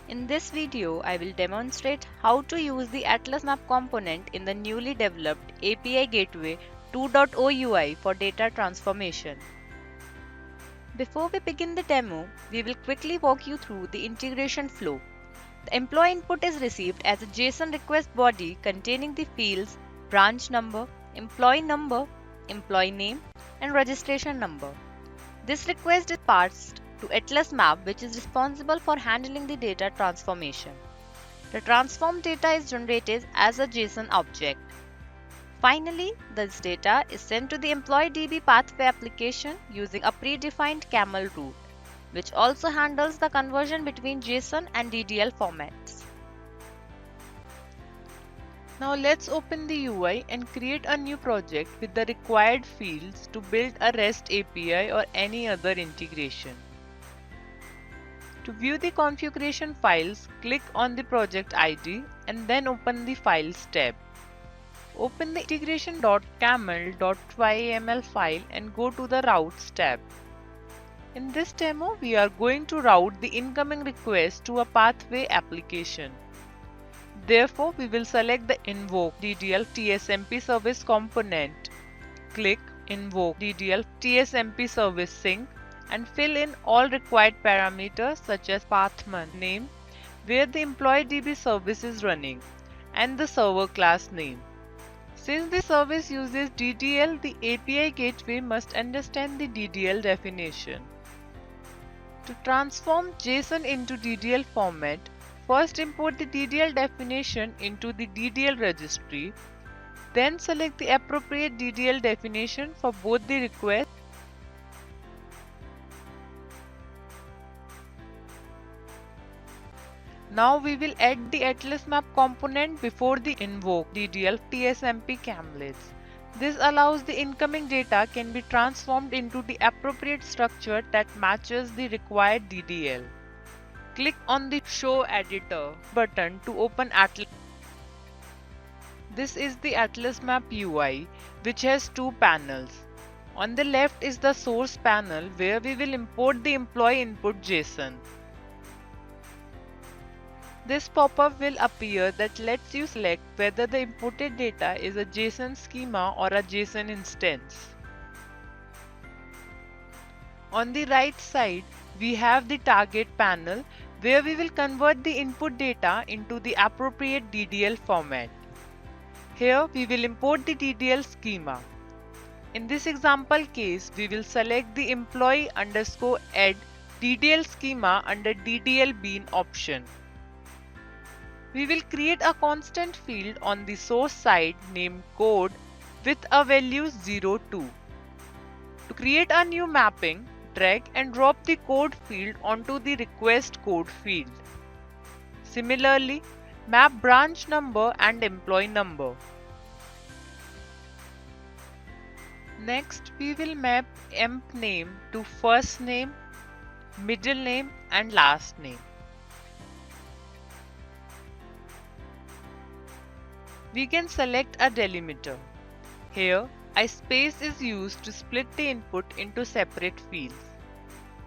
In this video, I will demonstrate how to use the Atlasmap component in the newly developed API Gateway 2.0 UI for data transformation. Before we begin the demo, we will quickly walk you through the integration flow. The employee input is received as a JSON request body containing the fields branch number, employee name, and registration number. This request is passed to Atlasmap, which is responsible for handling the data transformation. The transformed data is generated as a JSON object. Finally, this data is sent to the employee DB pathway application using a predefined camel route, which also handles the conversion between JSON and DDL formats. Now let's open the UI and create a new project with the required fields to build a REST API or any other integration. To view the configuration files, click on the project ID and then open the Files tab. Open the integration.camel.yml file and go to the Routes tab. In this demo, we are going to route the incoming request to a pathway application. Therefore, we will select the Invoke DDL TSMP service component. Click Invoke DDL TSMP service sync and fill in all required parameters such as path name, where the employee DB service is running, and the server class name. Since the service uses DDL, the API gateway must understand the DDL definition. To transform JSON into DDL format, first import the DDL definition into the DDL registry, then select the appropriate DDL definition for both the request. Now we will add the Atlasmap component before the invoke DDL TSMP camlets. This allows the incoming data can be transformed into the appropriate structure that matches the required DDL. Click on the Show Editor button to open Atlas. This is the Atlasmap UI, which has two panels. On the left is the source panel where we will import the employee input JSON. This pop-up will appear that lets you select whether the inputted data is a JSON schema or a JSON instance. On the right side, we have the target panel where we will convert the input data into the appropriate DDL format. Here we will import the DDL schema. In this example case, we will select the employee_add DDL schema under DDL bean option. We will create a constant field on the source side named code with a value 02. To create a new mapping, drag and drop the code field onto the request code field. Similarly, map branch number and employee number. Next, we will map emp name to first name, middle name and last name. We can select a delimiter. Here, a space is used to split the input into separate fields.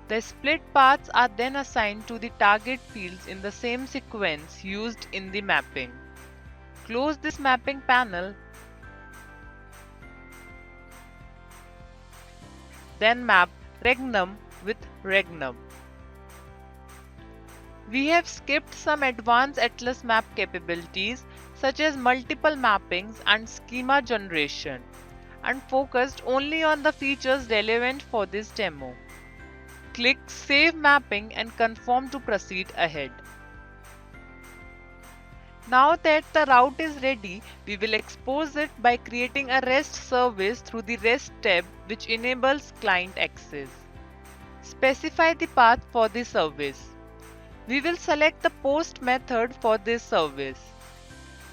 The split paths are then assigned to the target fields in the same sequence used in the mapping. Close this mapping panel. Then map regnum with regnum. We have skipped some advanced Atlasmap capabilities such as multiple mappings and schema generation and focused only on the features relevant for this demo. Click Save Mapping and confirm to proceed ahead. Now that the route is ready, we will expose it by creating a REST service through the REST tab, which enables client access. Specify the path for the service. We will select the post method for this service.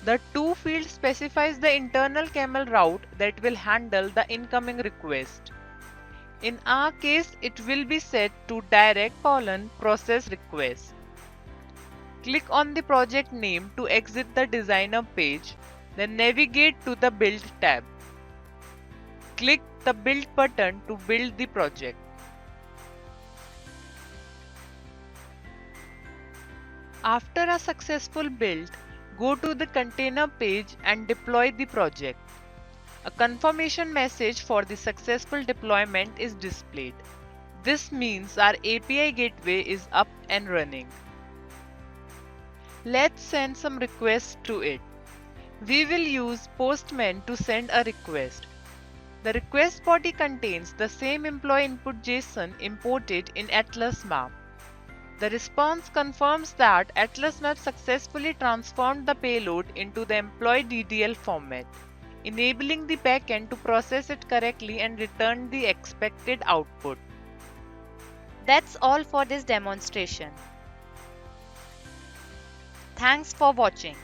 The to field specifies the internal camel route that will handle the incoming request. In our case, it will be set to direct process request. Click on the project name to exit the designer page, then navigate to the build tab. Click the build button to build the project. After a successful build, go to the container page and deploy the project. A confirmation message for the successful deployment is displayed. This means our API gateway is up and running. Let's send some requests to it. We will use Postman to send a request. The request body contains the same employee input JSON imported in Atlasmap. The response confirms that Atlasmap successfully transformed the payload into the employee DDL format, enabling the backend to process it correctly and return the expected output. That's all for this demonstration. Thanks for watching.